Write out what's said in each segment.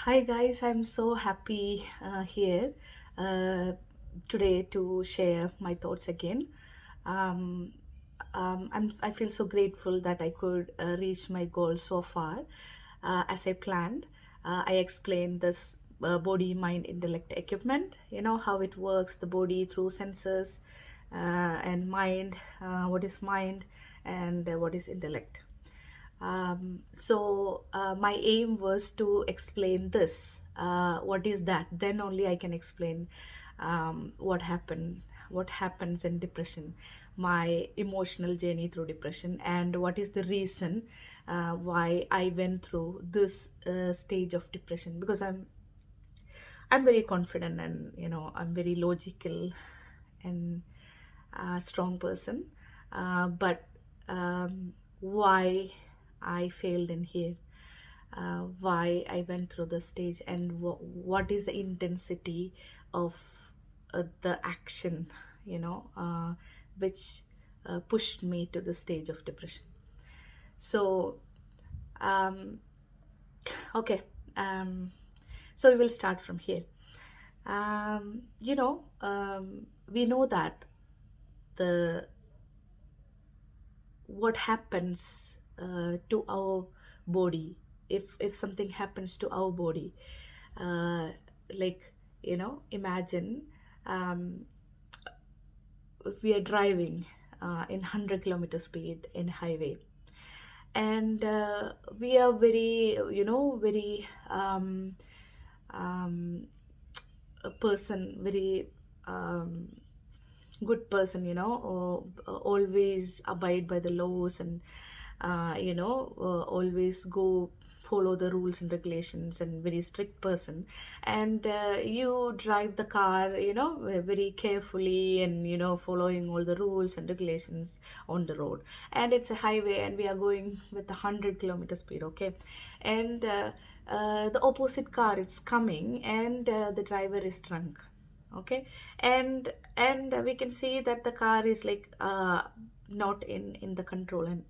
Hi guys, I'm so happy here uh, today to share my thoughts again. Um, I feel so grateful that I could reach my goal so far as I planned. I explained this body, mind, intellect equipment, how it works, the body through sensors and mind, what is mind, and what is intellect. My aim was to explain this. What is that? Then only I can explain what happens in depression, my emotional journey through depression, and what is the reason why I went through this stage of depression. Because I'm very confident, and I'm very logical and strong person. But why I failed in here, why I went through the stage, and what is the intensity of the action, which pushed me to the stage of depression. So, um, okay, um, so we will start from here. We know that the what happens to our body, if something happens to our body, uh, like imagine, um, if we are driving in 100 kilometer speed in highway, and we are very um, a person, very um, good person, or always abide by the laws, and always go follow the rules and regulations, and very strict person. And you drive the car, very carefully, and following all the rules and regulations on the road. And it's a highway, and we are going with 100 kilometer speed, okay? And the opposite car is coming, and the driver is drunk, okay? And we can see that the car is like not in the control, and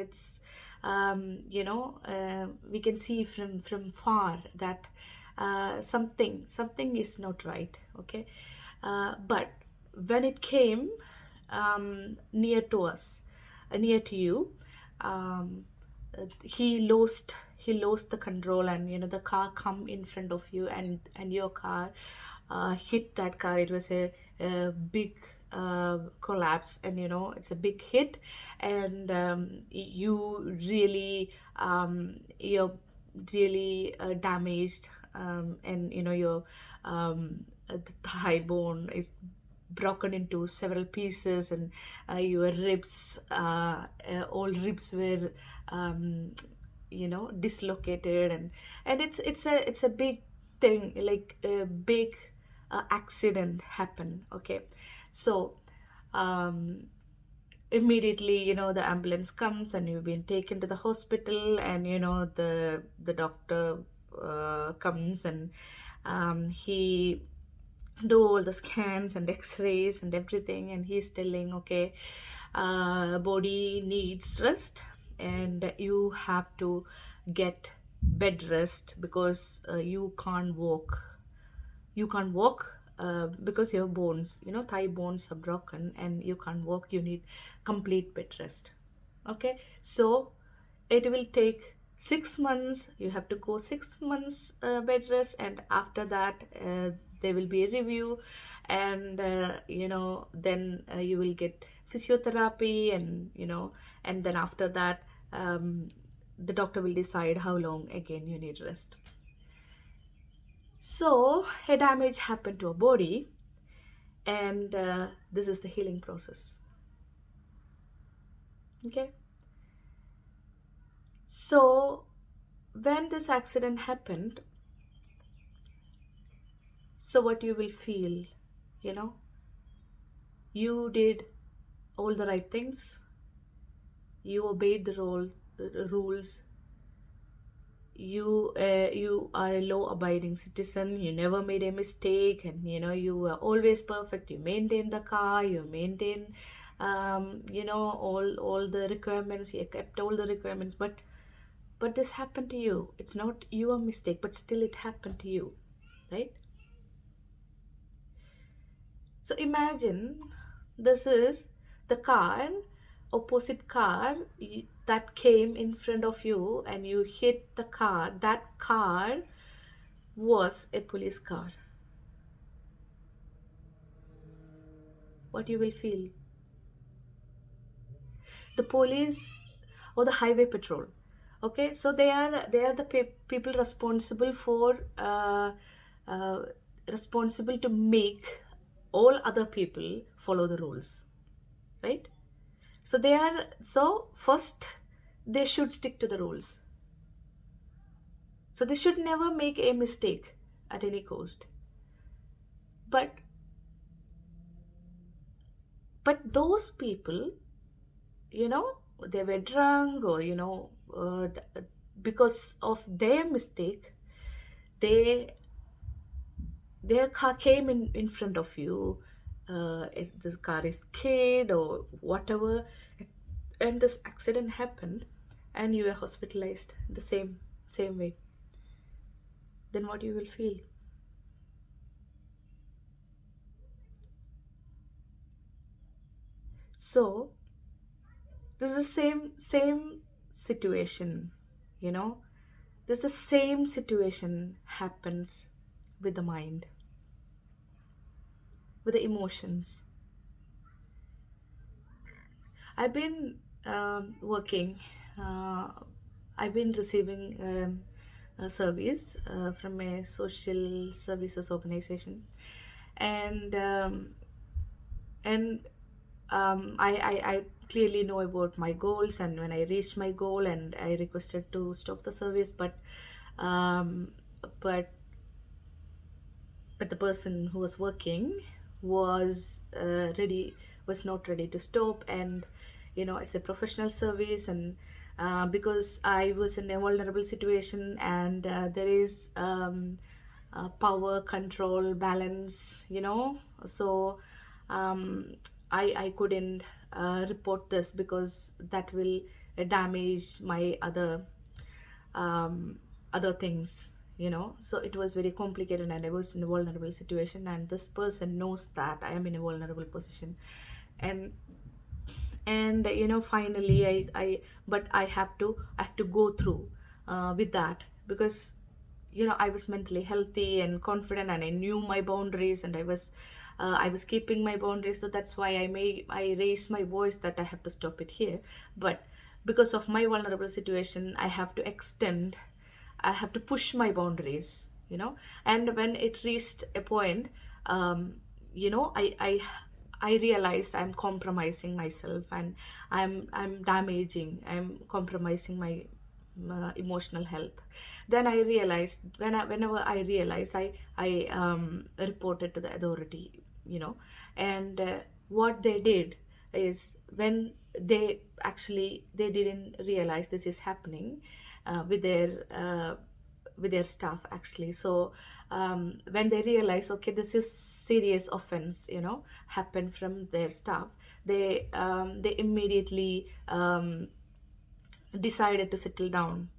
it's we can see from far that something is not right, okay? But when it came near to us, near to you, um, he lost the control, and the car come in front of you, and your car hit that car. It was a big collapse, and it's a big hit. And you're really damaged, and your the thigh bone is broken into several pieces, and your ribs, all ribs were dislocated, and it's a big thing, like a big accident happened, okay? So um immediately, the ambulance comes, and you've been taken to the hospital, and the doctor comes, and he do all the scans and x-rays and everything, and he's telling, okay, body needs rest, and you have to get bed rest, because you can't walk because your bones, thigh bones are broken, and you can't walk. You need complete bed rest, okay? So it will take 6 months. You have to go 6 months bed rest, and after that there will be a review, and then you will get physiotherapy, and then after that, the doctor will decide how long again you need rest. So a damage happened to a body, and this is the healing process, okay? So when this accident happened, so what you will feel, you know you did all the right things, you obeyed the rules, you are a law abiding citizen, you never made a mistake, and you were always perfect. You maintain the car, you maintain all the requirements, you kept all the requirements. But but this happened to you. It's not your mistake, but still it happened to you, right? So imagine this is the car, opposite car that came in front of you and you hit the car. That car was a police car. What you will feel? The police or the highway patrol. Okay, so they are the people responsible for uh, responsible to make all other people follow the rules, right? So they are, so first they should stick to the rules, so they should never make a mistake at any cost. But but those people, they were drunk, or because of their mistake, they their car came in front of you. If the car is kid or whatever, and this accident happened and you were hospitalized the same way, then what you will feel? So this is the same situation, you know this the same situation happens with the mind, with the emotions. I've been working. Uh, I've been receiving a service from a social services organization, and and I clearly know about my goals. And when I reached my goal, and I requested to stop the service, um, but but the person who was working was ready was not ready to stop. And it's a professional service, and because I was in a vulnerable situation, and there is power control balance, so um, I couldn't report this, because that will damage my um, other things, so it was very complicated, and I was in a vulnerable situation, and this person knows that I am in a vulnerable position. And and finally I but I have to go through with that, because I was mentally healthy and confident, and I knew my boundaries, and I was keeping my boundaries. So that's why I raised my voice that I have to stop it here. But because of my vulnerable situation, I have to push my boundaries, and when it reached a point, um, I realized I'm compromising myself, and I'm compromising my emotional health. Then I realized, whenever I realized, I reported to the authority, and what they did is, when they didn't realize this is happening with their staff, actually. So when they realize, okay, this is serious offense, happened from their staff, they immediately decided to settle down,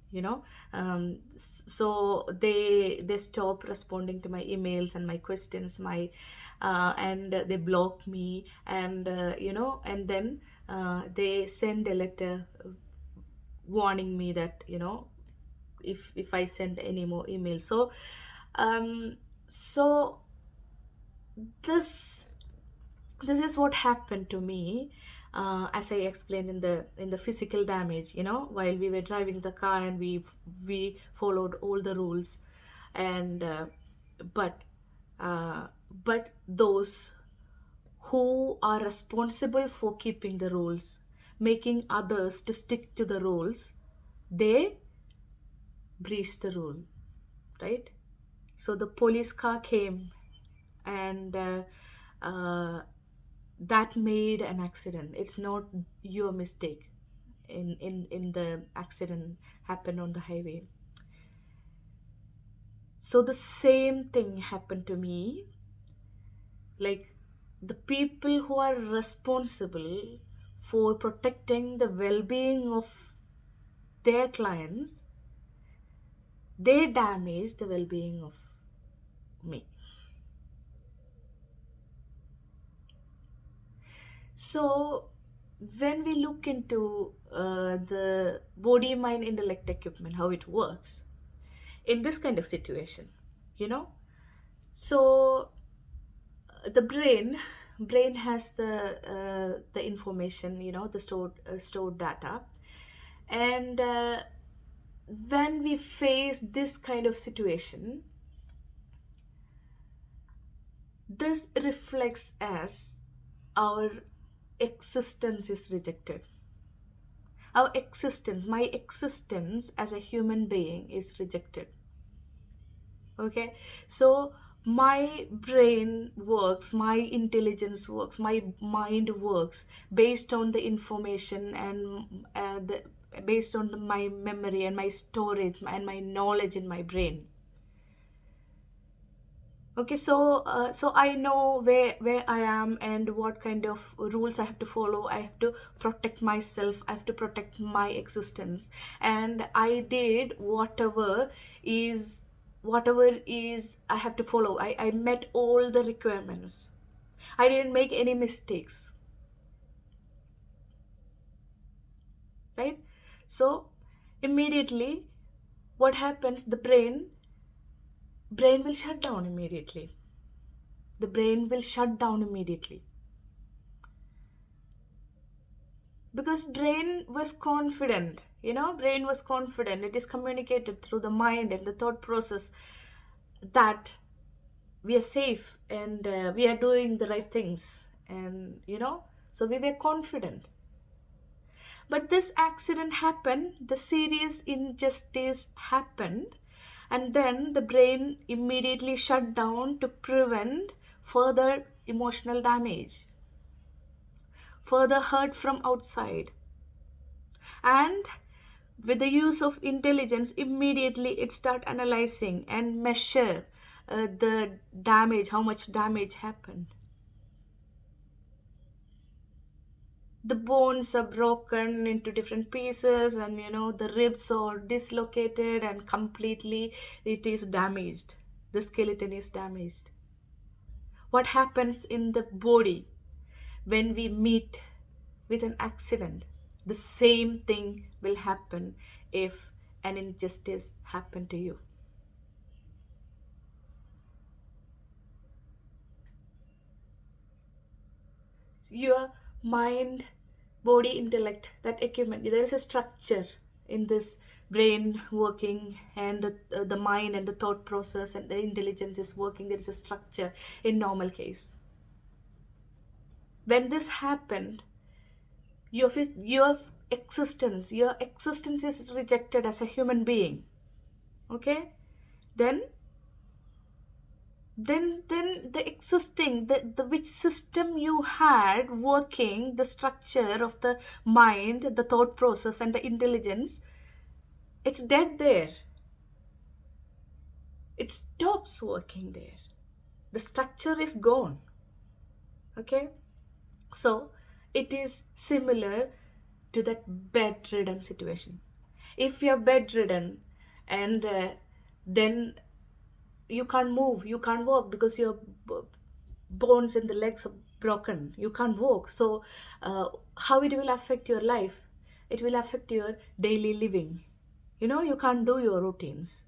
so they stopped responding to my emails and my questions, my and they blocked me. And and then they send a letter warning me that, if I send any more emails. So this this is what happened to me, as I explained in the physical damage, while we were driving the car, and we followed all the rules. And but uh, but those who are responsible for keeping the rules, making others to stick to the rules, they breach the rule, right? So the police car came, and uh, that made an accident. It's not your mistake. In the accident happened on the highway. So the same thing happened to me. Like, the people who are responsible for protecting the well-being of their clients, they damage the well-being of me. So when we look into the body mind intellect equipment, how it works in this kind of situation, you know, so the brain has the information, the stored data. And when we face this kind of situation, this reflects as our existence is rejected. Our existence, my existence as a human being is rejected. Okay, so my brain works, my intelligence works, my mind works based on the information and based on my memory and my storage and my knowledge in my brain. Okay, so I know where I am and what kind of rules I have to follow. I have to protect myself, I have to protect my existence, and I did is whatever is I have to follow. I met all the requirements. I didn't make any mistakes, right? So immediately what happens, the brain will shut down immediately. The brain will shut down immediately because brain was confident. It is communicated through the mind and the thought process that we are safe and we are doing the right things, and so we were confident. But this accident happened, the serious injustice happened, and then the brain immediately shut down to prevent further emotional damage, further hurt from outside. And with the use of intelligence, immediately it start analyzing and measure the damage, how much damage happened. The bones are broken into different pieces, and the ribs are dislocated, and completely it is damaged. The skeleton is damaged. What happens in the body when we meet with an accident? The same thing will happen if an injustice happened to you. Your mind, body, intellect, that equipment, there is a structure in this brain working, and the mind and the thought process and the intelligence is working. There is a structure in normal case. When this happened, your existence is rejected as a human being. Okay, then the existing, the which system you had working, the structure of the mind, the thought process and the intelligence, it's dead there. It stops working there. The structure is gone. Okay, so it is similar to that bedridden situation. If you're bedridden and then you can't move, you can't walk because your bones in the legs are broken, you can't walk. So how it will affect your life? It will affect your daily living. You can't do your routines,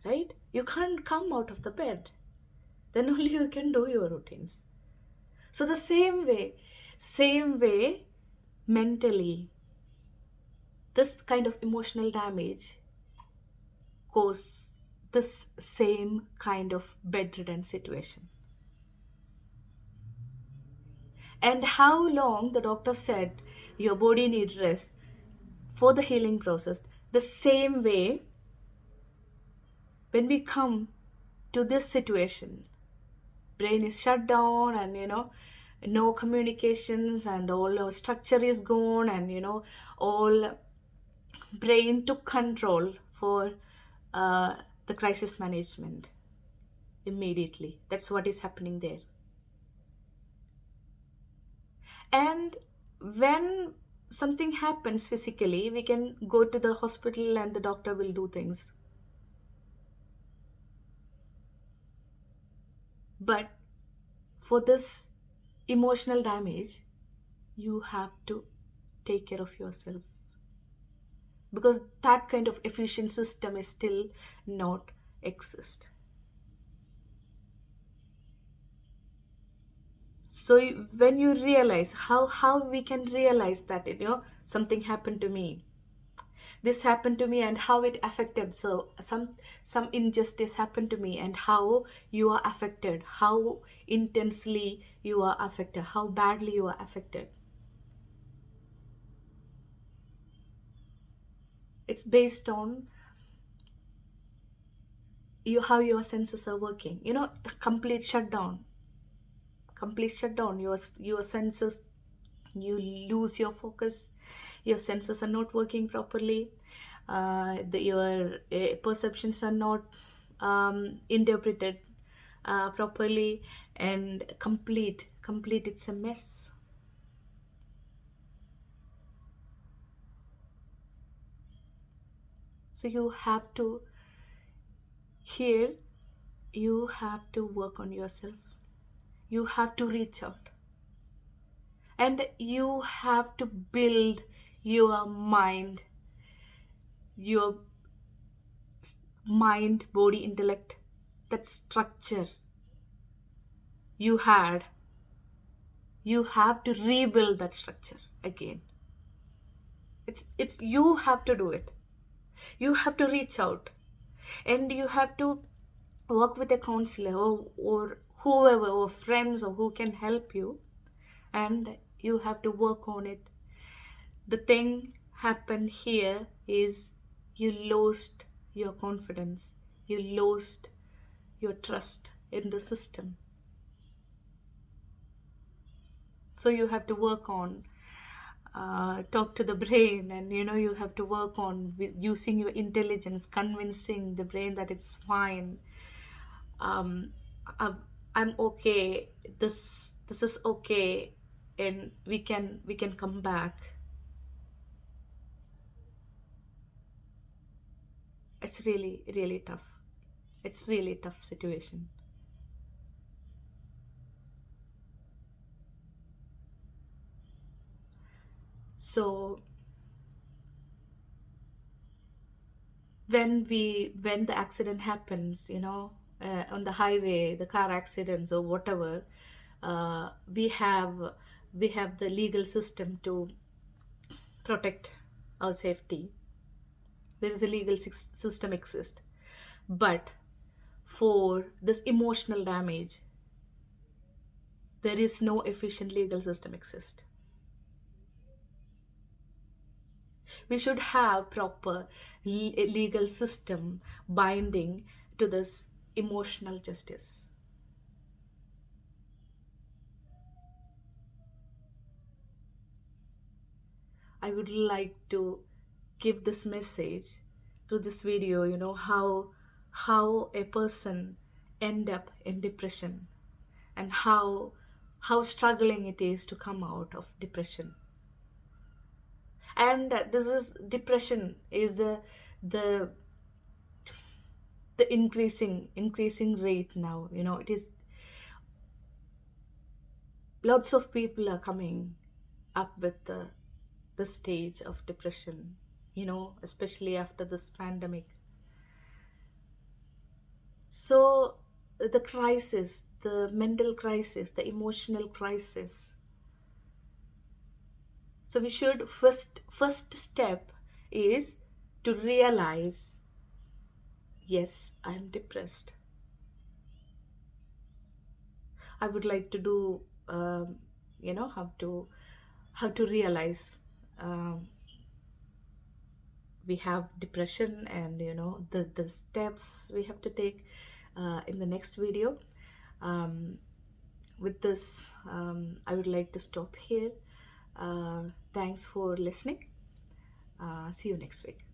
right? You can't come out of the bed, then only you can do your routines. So the same way mentally, this kind of emotional damage causes this same kind of bedridden situation. And how long the doctor said your body needs rest for the healing process, the same way when we come to this situation, brain is shut down, and no communications, and all our structure is gone, and all brain took control for the crisis management immediately. That's what is happening there. And when something happens physically, we can go to the hospital and the doctor will do things. But for this emotional damage, you have to take care of yourself, because that kind of efficient system is still not exist. So when you realize how we can realize that, something happened to me, this happened to me, and how it affected, so some injustice happened to me, and how you are affected, how intensely you are affected, how badly you are affected. It's based on you, how your senses are working, complete shutdown. Complete shutdown, your senses, you lose your focus, your senses are not working properly, your perceptions are not interpreted properly, and complete it's a mess. So you have to, here, you have to work on yourself, you have to reach out, and you have to build your mind, your mind, body, intellect, that structure you had, you have to rebuild that structure again. It's you have to do it. You have to reach out, and you have to work with a counselor, or whoever, or friends, or who can help you, and you have to work on it. The thing happened here is you lost your confidence, you lost your trust in the system. So you have to work on, talk to the brain, and you have to work on using your intelligence, convincing the brain that it's fine. um, I'm, I'm okay, this is okay, and we can come back. It's really really tough. It's really tough situation. So when the accident happens, on the highway, the car accidents or whatever, we have the legal system to protect our safety. There is a legal system exist. But for this emotional damage, there is no efficient legal system exist. We should have proper legal system binding to this emotional justice. I would like to give this message to this video, how a person end up in depression, and how struggling it is to come out of depression. And this is depression is the the increasing rate now. It is, lots of people are coming up with the stage of depression, especially after this pandemic. So the crisis, the mental crisis, the emotional crisis. So we should, first step is to realize, yes, I'm depressed. I would like to do, how to realize, um, we have depression, and the steps we have to take in the next video. um, with this, I would like to stop here. Thanks for listening. See you next week.